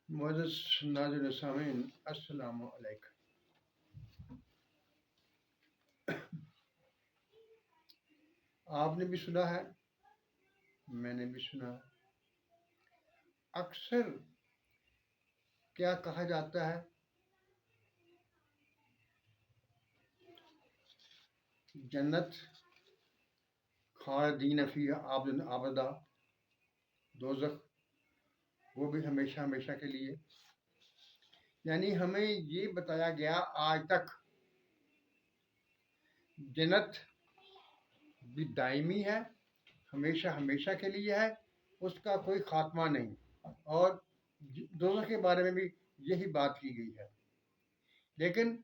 معزز ناظرین سامعین، السلام علیکم۔ آپ نے بھی سنا ہے، میں نے بھی سنا ہے، اکثر کیا کہا جاتا ہے، جنت خالدین فیہا ابدا، دوزخ وہ بھی ہمیشہ ہمیشہ کے لیے۔ یعنی ہمیں یہ بتایا گیا آج تک جنت بھی دائمی ہے، ہمیشہ ہمیشہ کے لیے ہے، اس کا کوئی خاتمہ نہیں، اور دوزخ کے بارے میں بھی یہی بات کی گئی ہے۔ لیکن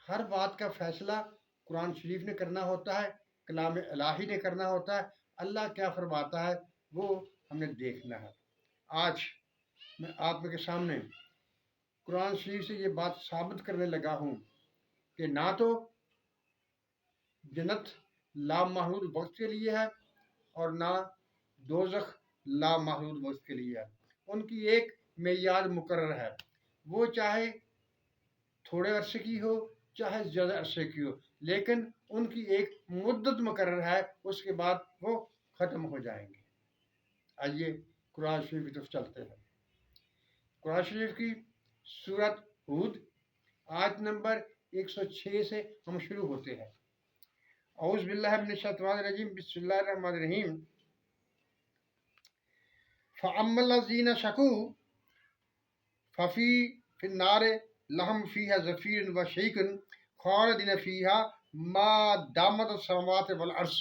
ہر بات کا فیصلہ قرآن شریف نے کرنا ہوتا ہے، کلام الہی نے کرنا ہوتا ہے۔ اللہ کیا فرماتا ہے وہ ہم نے دیکھنا ہے۔ آج میں آپ کے سامنے قرآن شریف سے یہ بات ثابت کرنے لگا ہوں کہ نہ تو جنت لامحدود وقت کے لیے ہے اور نہ دوزخ لامحدود وقت کے لیے ہے۔ ان کی ایک معیار مقرر ہے، وہ چاہے تھوڑے عرصے کی ہو چاہے زیادہ عرصے کی ہو، لیکن ان کی ایک مدت مقرر ہے، اس کے بعد وہ ختم ہو جائیں گے۔ آئیے قرآن شریف کی طرف چلتے ہیں۔ قرآن شریف کی سورت ہود آیت نمبر 106 سے ہم شروع ہوتے ہیں۔ اعوذ باللہ من الشیطان الرجیم، بسم اللہ الرحمن الرحیم۔ فَأَمَّا الَّذِينَ شَقُوا فَفِي النَّارِ لَهُمْ فِيهَا زَفِيرٌ وَشَهِيقٌ خَالِدِينَ فِيهَا مَا دَامَتِ السَّمَاوَاتُ وَالْأَرْضُ۔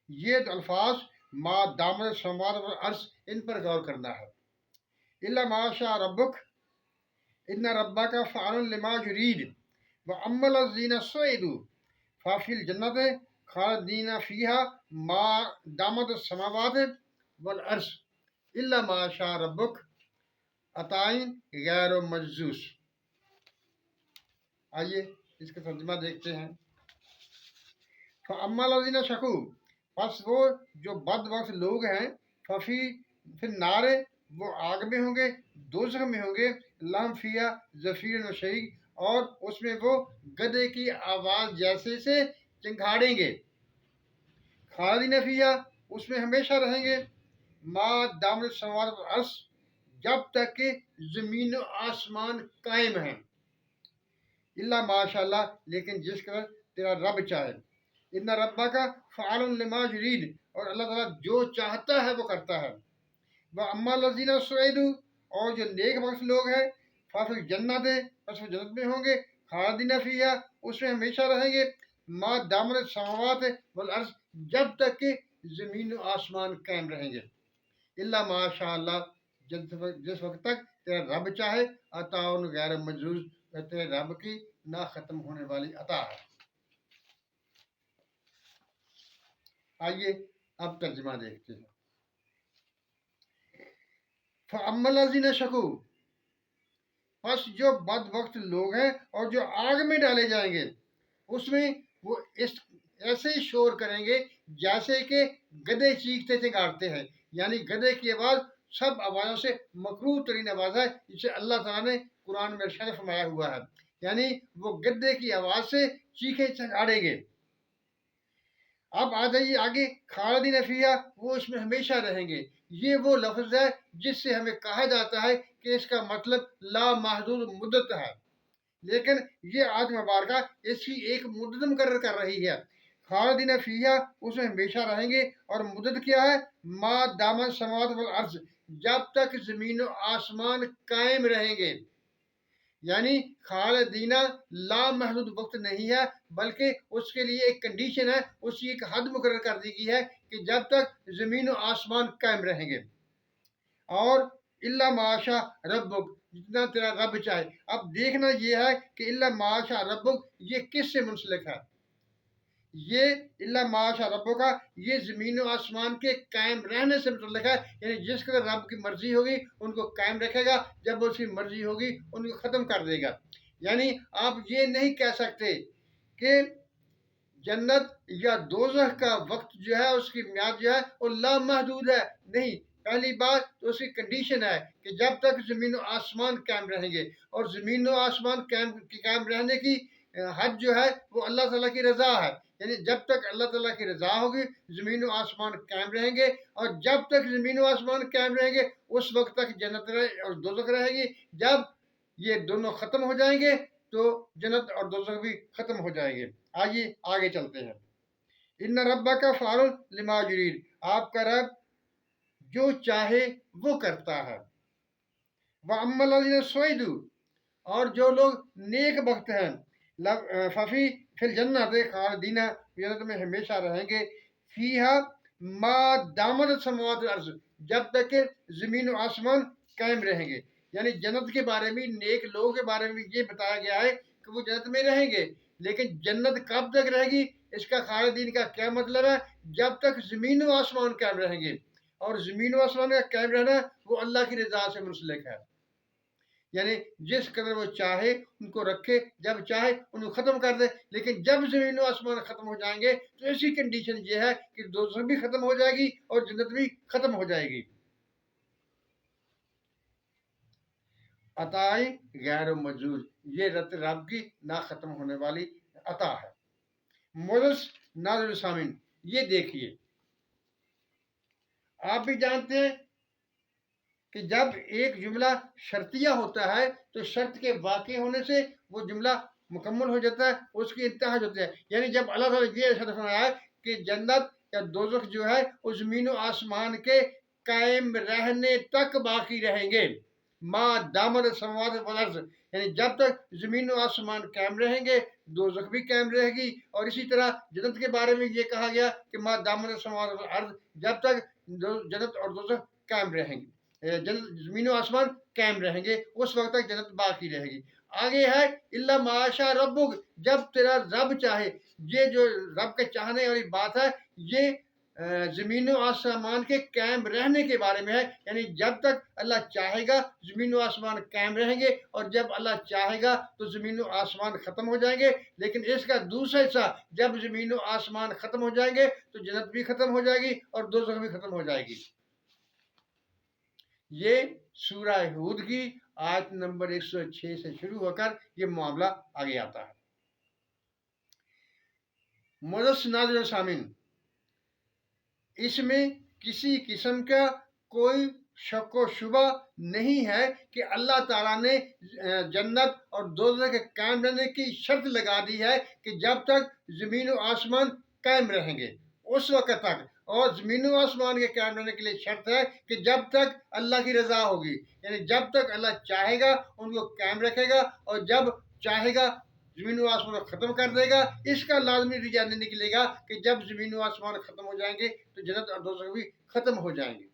یہ الفاظ ما دامت السماوات والارض، ان پر غور کرنا ہے۔ الا ما شاء ربک ان ربک فعال لما یرید واما الذین سعدوا ففی الجنۃ خالدین فیہا ما دامت السماوات والارض الا ما شاء ربک عطاء غیر مجذوذ۔ آئیے اس کا ترجمہ دیکھتے ہیں۔ فاما الذین شقوا، پس وہ جو بد وقت لوگ ہیں، ففی النار، وہ آگ میں ہوں گے، دوزخ میں ہوں گے، لہم فیہا زفیر و شہیق، اور اس میں وہ گدے کی آواز جیسے سے چنگھاڑیں گے۔ خالدین فیہا، اس میں ہمیشہ رہیں گے، ما دامت السماوات والارض، جب تک کہ زمین و آسمان قائم ہیں۔ الا ماشاء اللہ، لیکن جس کا تیرا رب چاہے۔ ان ربا کا فعال لما یرید، اور اللہ تعالیٰ جو چاہتا ہے وہ کرتا ہے۔ واما الذین سعدوا، اور جو نیک بخت لوگ ہیں، ففی الجنۃ، پس وہ جنت میں ہوں گے، خالدین فیہا، اس میں ہمیشہ رہیں گے، ما دامت السماوات والارض، جب تک کہ زمین و آسمان قائم رہیں گے۔ الا ماشاء اللہ، جس وقت تک تیرا رب چاہے، عطاء غیر مجذوذ، تیرے رب کی نہ ختم ہونے والی عطا ہے۔ آئیے اب ترجمہ دیکھتے ہیں۔ فَأَمَّا الَّذِينَ شَقُوا، پس جو بد وقت لوگ ہیں اور جو آگ میں ڈالے جائیں گے، اس میں وہ ایسے ہی شور کریں گے جیسے کہ گدھے چیختے چنگھاڑتے ہیں۔ یعنی گدھے کی آواز سب آوازوں سے مکروہ ترین آواز ہے، جسے اللہ تعالیٰ نے قرآن میں ارشاد فرمایا ہوا ہے۔ یعنی وہ گدھے کی آواز سے چیخے چنگھاڑیں گے۔ اب آ جائیے آگے، خالدین فیہا، وہ اس میں ہمیشہ رہیں گے۔ یہ وہ لفظ ہے جس سے ہمیں کہا جاتا ہے کہ اس کا مطلب لامحدود مدت ہے، لیکن یہ آیت مبارکہ اس کی ایک مدت مقرر کر رہی ہے۔ خالدین فیہا، اس میں ہمیشہ رہیں گے، اور مدت کیا ہے؟ ما دامت السماوات والارض، جب تک زمین و آسمان قائم رہیں گے۔ یعنی خالدینہ لامحدود وقت نہیں ہے، بلکہ اس کے لیے ایک کنڈیشن ہے، اس کی ایک حد مقرر کر دی گئی ہے کہ جب تک زمین و آسمان قائم رہیں گے۔ اور الا ماشاء ربک، جتنا تیرا رب چاہے۔ اب دیکھنا یہ ہے کہ الا ماشاء ربک یہ کس سے منسلک ہے؟ یہ الا ماشاء ربک کا یہ زمین و آسمان کے قائم رہنے سے متعلق ہے۔ یعنی جس قدر رب کی مرضی ہوگی ان کو قائم رکھے گا، جب اس کی مرضی ہوگی ان کو ختم کر دے گا۔ یعنی آپ یہ نہیں کہہ سکتے کہ جنت یا دوزخ کا وقت جو ہے، اس کی میعاد جو ہے وہ لامحدود ہے، نہیں، پہلی بات تو اس کی کنڈیشن ہے کہ جب تک زمین و آسمان قائم رہیں گے، اور زمین و آسمان قائم رہنے کی حد جو ہے وہ اللہ تعالیٰ کی رضا ہے، یعنی جب تک اللہ تعالیٰ کی رضا ہوگی زمین و آسمان قائم رہیں گے، اور جب تک زمین و آسمان قائم رہیں گے اس وقت تک جنت اور دوزخ رہے گی۔ جب یہ دونوں ختم ہو جائیں گے تو جنت اور دوزخ بھی ختم ہو جائیں گے۔ آئیے آگے چلتے ہیں۔ ان ربک فعال لما یرید، آپ کا رب جو چاہے وہ کرتا ہے۔ وَأَمَّا الَّذِينَ سُعِدُوا، اور جو لوگ نیک بخت ہیں، ففی فی الجنت خالدین، جنت میں ہمیشہ رہیں گے، فیہا ما دامت السماوات والارض، جب تک کہ زمین و آسمان قائم رہیں گے۔ یعنی جنت کے بارے میں، نیک لوگوں کے بارے میں یہ بتایا گیا ہے کہ وہ جنت میں رہیں گے، لیکن جنت کب تک رہے گی، اس کا خالدین کا کیا مطلب ہے؟ جب تک زمین و آسمان قائم رہیں گے، اور زمین و آسمان کا قائم رہنا وہ اللہ کی رضا سے منسلک ہے، یعنی جس قدر وہ چاہے ان کو رکھے، جب چاہے ان کو ختم کر دے، لیکن جب زمین و آسمان ختم ہو جائیں گے تو اسی کنڈیشن یہ ہے کہ دوزخ بھی ختم ہو جائے گی اور جنت بھی ختم ہو جائے گی۔ عطائی غیر مجوز، یہ رب کی نہ ختم ہونے والی عطا ہے۔ مولس ناظر سامن، یہ دیکھیے، آپ بھی جانتے ہیں کہ جب ایک جملہ شرطیہ ہوتا ہے تو شرط کے واقع ہونے سے وہ جملہ مکمل ہو جاتا ہے، اس کی انتہا ہوتی ہے۔ یعنی جب اللہ تعالیٰ یہ ارشاد فرمایا کہ جنت یا دوزخ جو ہے وہ زمین و آسمان کے قائم رہنے تک باقی رہیں گے، ما دامت السماوات والارض، یعنی جب تک زمین و آسمان قائم رہیں گے دوزخ بھی قائم رہے گی، اور اسی طرح جنت کے بارے میں یہ کہا گیا کہ ما دامت السماوات والارض، جب تک جنت اور دوزخ قائم رہیں گی، زمین و آسمان قائم رہیں گے، اس وقت تک جنت باقی رہے گی۔ آگے ہے اللہ معاشا ربک، جب تیرا رب چاہے، یہ جو رب کے چاہنے والی بات ہے یہ زمین و آسمان کے قائم رہنے کے بارے میں ہے، یعنی جب تک اللہ چاہے گا زمین و آسمان قائم رہیں گے، اور جب اللہ چاہے گا تو زمین و آسمان ختم ہو جائیں گے، لیکن اس کا دوسرا حصہ جب زمین و آسمان ختم ہو جائیں گے تو جنت بھی ختم ہو جائے گی اور دوزخ بھی ختم ہو جائے گی۔ یہ سورہ ہود کی آیت نمبر 106 سے شروع ہو کر یہ معاملہ آگے آتا ہے۔ معزز ناظرین و سامعین، اس میں کسی قسم کا کوئی شک و شبہ نہیں ہے کہ اللہ تعالیٰ نے جنت اور دوزخ کے قائم رہنے کی شرط لگا دی ہے کہ جب تک زمین و آسمان قائم رہیں گے اس وقت تک، اور زمین و آسمان کے قائم رہنے کے لیے شرط ہے کہ جب تک اللہ کی رضا ہوگی، یعنی جب تک اللہ چاہے گا ان کو قائم رکھے گا، اور جب چاہے گا زمین و آسمان کو ختم کر دے گا۔ اس کا لازمی نتیجہ نہیں نکلے گا کہ جب زمین و آسمان ختم ہو جائیں گے تو جنت اور دوزخ بھی ختم ہو جائیں گے۔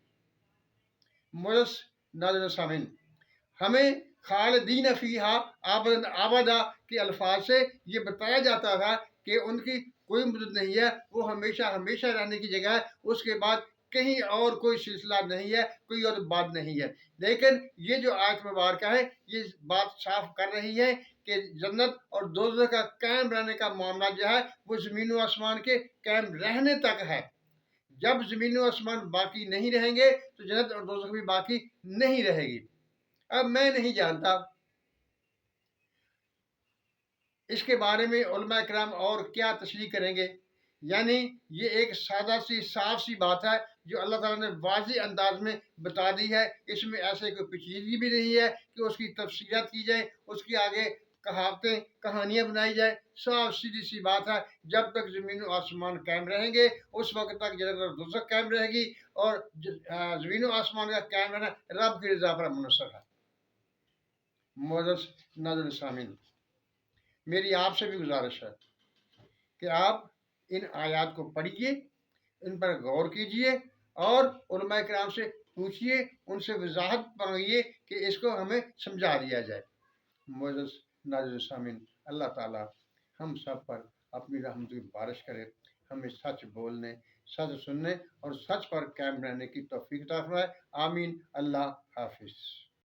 معزز ناظرین و سامعین، ہمیں خالدین فیہا آبدا کے الفاظ سے یہ بتایا جاتا تھا کہ ان کی کوئی مدت نہیں ہے، وہ ہمیشہ ہمیشہ رہنے کی جگہ ہے، اس کے بعد کہیں اور کوئی سلسلہ نہیں ہے، کوئی اور بات نہیں ہے۔ لیکن یہ جو آیت مبارکہ ہے یہ بات صاف کر رہی ہے کہ جنت اور دوزخ کا قائم رہنے کا معاملہ جو ہے وہ زمین و آسمان کے قائم رہنے تک ہے۔ جب زمین و آسمان باقی نہیں رہیں گے تو جنت اور دوزخ بھی باقی نہیں رہے گی۔ اب میں نہیں جانتا اس کے بارے میں علماء کرام اور کیا تشریح کریں گے، یعنی یہ ایک سادہ سی صاف سی بات ہے جو اللہ تعالیٰ نے واضح انداز میں بتا دی ہے، اس میں ایسے کوئی پیچیدگی بھی نہیں ہے کہ اس کی تفصیلات کی جائیں، اس کی آگے کہاوتیں کہانیاں بنائی جائیں، صاف سیدھی سی بات ہے، جب تک زمین و آسمان قائم رہیں گے اس وقت تک جنت اور دوزخ قائم رہے گی، اور زمین و آسمان کا قائم رہنا رب کی رضا پر منحصر ہے۔ معزز ناظرین سامعین، میری آپ سے بھی گزارش ہے کہ آپ ان آیات کو پڑھیے، ان پر غور کیجئے، اور علماء کرام سے پوچھیے، ان سے وضاحت مانگیے کہ اس کو ہمیں سمجھا دیا جائے۔ معزز ناظرین سامعین، اللہ تعالیٰ ہم سب پر اپنی رحمت کی بارش کرے، ہمیں سچ بولنے، سچ سننے اور سچ پر قائم رہنے کی توفیق عطا فرمائے۔ آمین۔ اللہ حافظ۔